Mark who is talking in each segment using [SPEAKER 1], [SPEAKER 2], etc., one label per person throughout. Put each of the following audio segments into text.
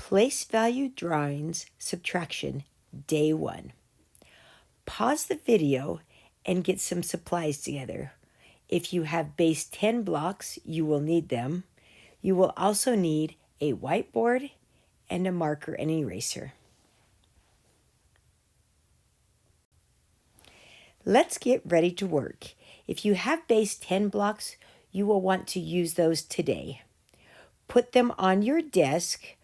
[SPEAKER 1] Place value drawings, subtraction, day 1. Pause the video and get some supplies together. If you have base 10 blocks, you will need them. You will also need a whiteboard and a marker and eraser. Let's get ready to work. If you have base 10 blocks, you will want to use those today. Put them on your desk.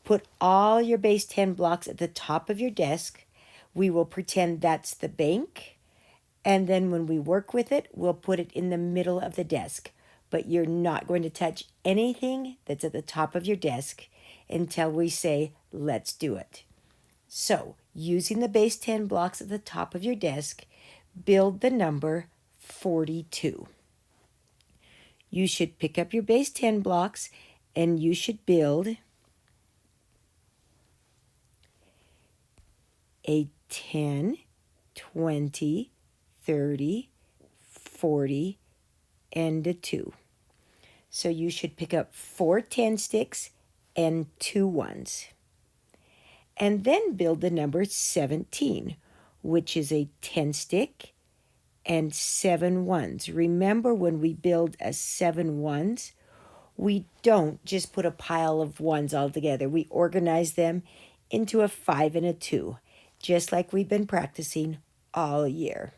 [SPEAKER 1] Put all your base 10 blocks at the top of your desk. We will pretend that's the bank. And then when we work with it, we'll put it in the middle of the desk. But you're not going to touch anything that's at the top of your desk until we say, let's do it. So, using the base 10 blocks at the top of your desk, build the number 42. You should pick up your base 10 blocks and you should build a 10, 20, 30, 40, and a 2. So you should pick up 4 10 sticks and 2 1s. And then build the number 17, which is a 10 stick and 7 1s. Remember, when we build a 7 1s, we don't just put a pile of 1s all together. We organize them into a 5 and a 2, just like we've been practicing all year.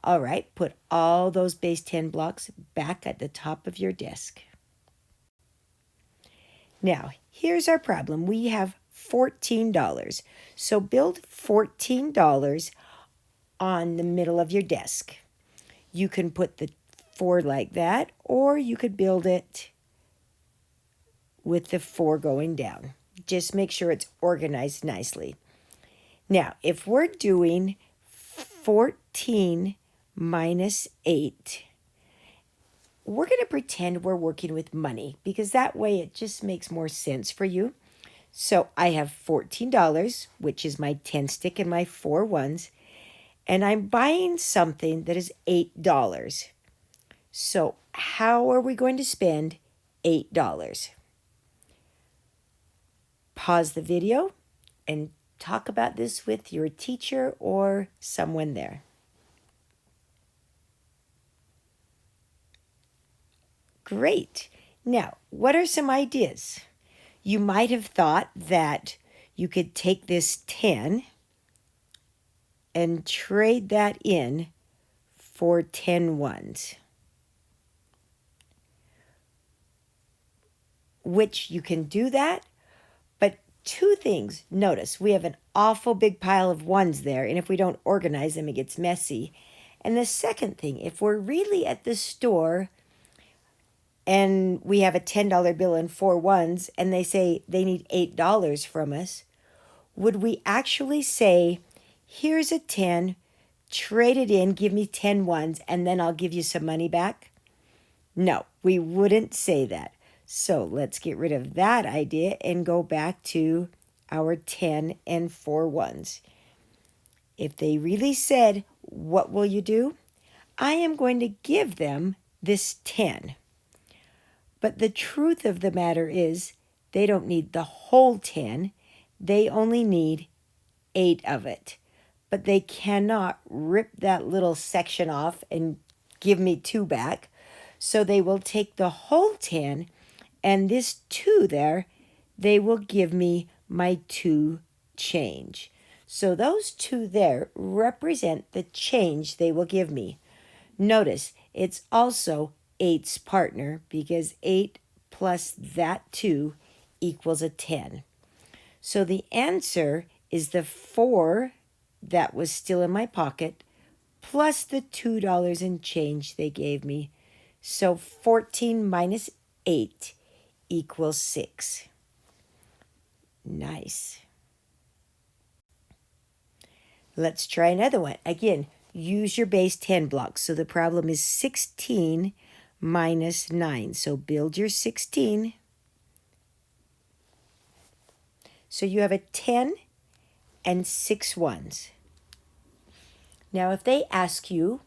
[SPEAKER 1] All right, put all those base 10 blocks back at the top of your desk. Now, here's our problem. We have $14. So build $14 on the middle of your desk. You can put the 4 like that, or you could build it with the 4 going down. Just make sure it's organized nicely. Now, if we're doing 14 minus 8, we're going to pretend we're working with money because that way it just makes more sense for you. So I have $14, which is my 10 stick and my 4 1s, and I'm buying something that is $8. So how are we going to spend $8? Pause the video and talk about this with your teacher or someone there. Great. Now, what are some ideas? You might have thought that you could take this 10 and trade that in for 10 1s, which you can do that. But 2 things. Notice, we have an awful big pile of 1s there, and if we don't organize them, it gets messy. And the second thing, if we're really at the store and we have a $10 bill and 4 1s, and they say they need $8 from us, would we actually say, here's a 10, trade it in, give me 10 1s, and then I'll give you some money back? No, we wouldn't say that. So let's get rid of that idea and go back to our 10 and 4 1s. If they really said, what will you do? I am going to give them this 10. But the truth of the matter is, they don't need the whole 10. They only need 8 of it. But they cannot rip that little section off and give me 2 back. So they will take the whole 10, and this 2 there, they will give me my 2 change. So those 2 there represent the change they will give me. Notice, it's also 8's partner because 8 plus that 2 equals a 10. So the answer is the 4 that was still in my pocket plus the $2 in change they gave me. So 14 minus 8 equals 6. Nice. Let's try another one. Again, use your base 10 blocks. So the problem is 16 minus 9. So build your 16. So you have a 10 and 6 1s. Now if they ask you,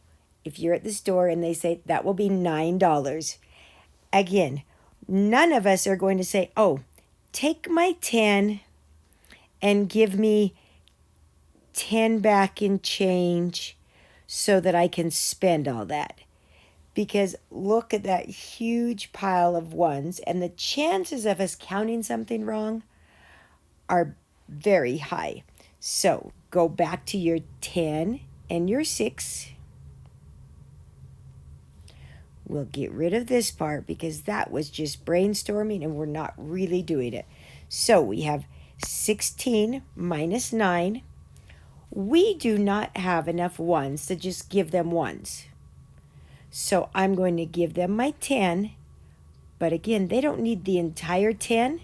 [SPEAKER 1] if you're at the store and they say that will be $9, again, none of us are going to say, oh, take my 10 and give me 10 back in change so that I can spend all that. Because look at that huge pile of ones, and the chances of us counting something wrong are very high. So go back to your 10 and your 6. We'll get rid of this part because that was just brainstorming and we're not really doing it. So we have 16 minus 9. We do not have enough ones to just give them ones. So I'm going to give them my 10. But again, they don't need the entire 10.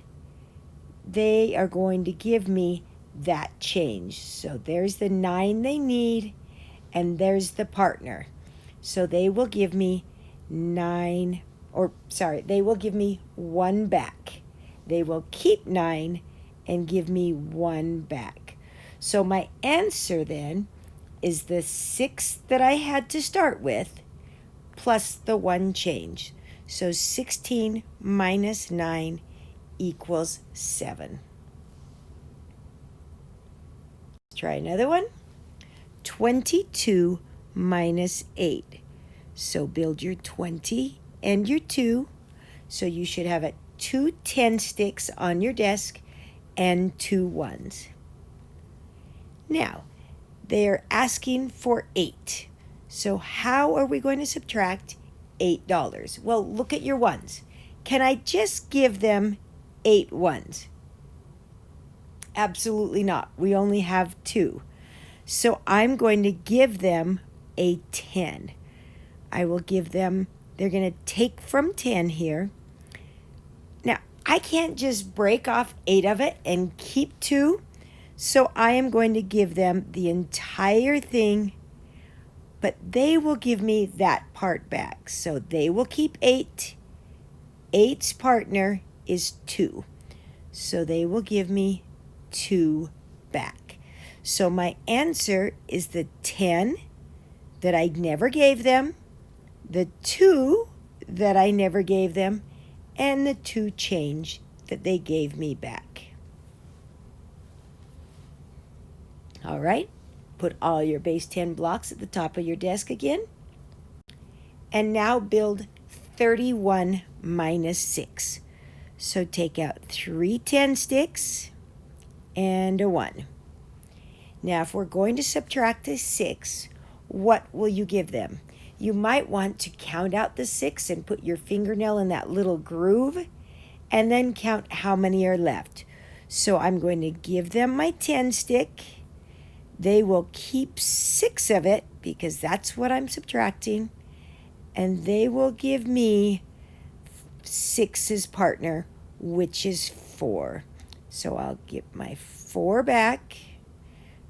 [SPEAKER 1] They are going to give me that change. So there's the 9 they need, and there's the partner. So they will give me they will give me 1 back. They will keep 9 and give me 1 back. So my answer then is the 6 that I had to start with plus the 1 change. So 16 minus 9 equals 7. Let's try another one. 22 minus 8. So build your 20 and your 2. So you should have 2 10 sticks on your desk and 2 ones. Now, they're asking for 8. So how are we going to subtract $8? Well, look at your ones. Can I just give them 8 ones? Absolutely not. We only have 2. So I'm going to give them a 10. I will give them, they're going to take from 10 here. Now, I can't just break off 8 of it and keep 2. So I am going to give them the entire thing, but they will give me that part back. So they will keep 8. 8's partner is 2. So they will give me 2 back. So my answer is the 10 that I never gave them, the 2 that I never gave them, and the 2 change that they gave me back. All right, put all your base 10 blocks at the top of your desk again. And now build 31 minus 6. So take out 3 10 sticks and a 1. Now, if we're going to subtract a 6, what will you give them? You might want to count out the 6 and put your fingernail in that little groove and then count how many are left. So I'm going to give them my 10 stick. They will keep 6 of it because that's what I'm subtracting. And they will give me 6's partner, which is 4. So I'll get my 4 back.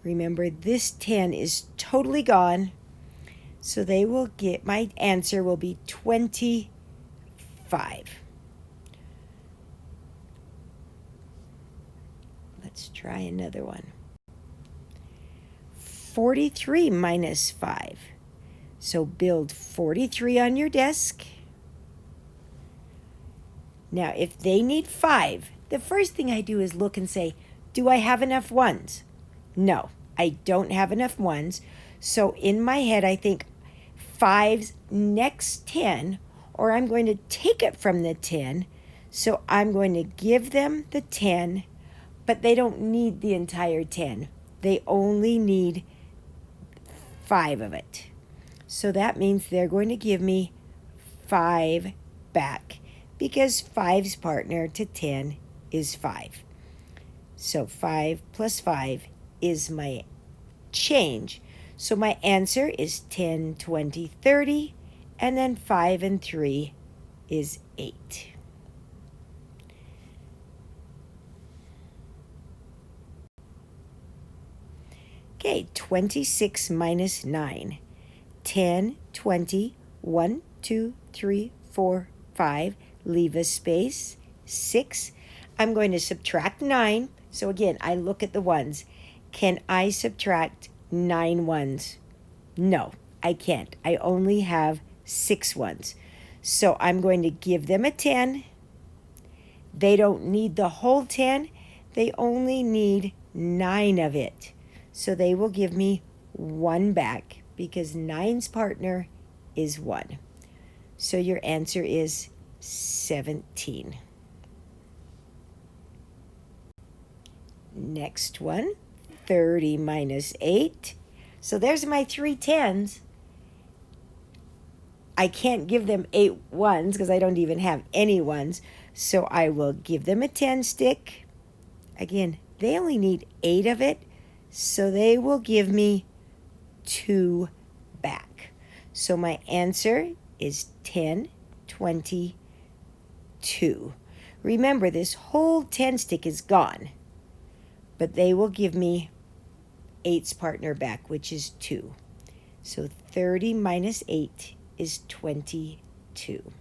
[SPEAKER 1] Remember, this 10 is totally gone. So they will get, my answer will be 25. Let's try another one. 43 minus 5. So build 43 on your desk. Now, if they need 5, the first thing I do is look and say, do I have enough ones? No, I don't have enough ones. So in my head, I think 5's next 10, or I'm going to take it from the 10. So I'm going to give them the 10, but they don't need the entire 10. They only need 5 of it. So that means they're going to give me 5 back because 5's partner to 10 is 5. So 5 plus 5 is my change. So my answer is 10, 20, 30, and then 5 and 3 is 8. Okay, 26 minus 9. 10, 20, 1, 2, 3, 4, 5. Leave a space. 6. I'm going to subtract 9. So again, I look at the ones. Can I subtract 9 ones? No, I can't. I only have 6 ones. So I'm going to give them a 10. They don't need the whole 10. They only need 9 of it. So they will give me 1 back because 9's partner is 1. So your answer is 17. Next one, 30 minus 8. So there's my 3 10s. I can't give them 8 ones because I don't even have any ones. So I will give them a 10 stick. Again, they only need 8 of it. So they will give me 2 back. So my answer is 10, 22. Remember, this whole 10 stick is gone. But they will give me 8's partner back, which is 2. So 30 minus 8 is 22.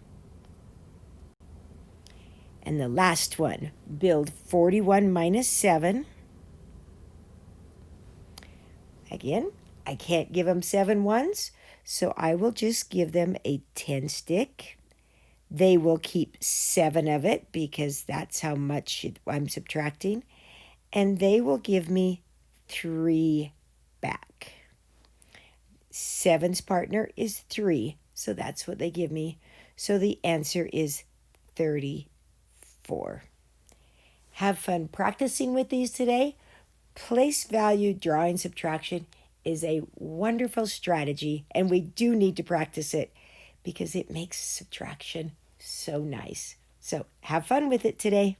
[SPEAKER 1] And the last one, build 41 minus 7. Again, I can't give them 7 ones, so I will just give them a 10 stick. They will keep 7 of it because that's how much I'm subtracting. And they will give me 3 back. 7's partner is 3, so that's what they give me. So the answer is 34. Have fun practicing with these today. Place value drawing subtraction is a wonderful strategy, and we do need to practice it because it makes subtraction so nice. So have fun with it today.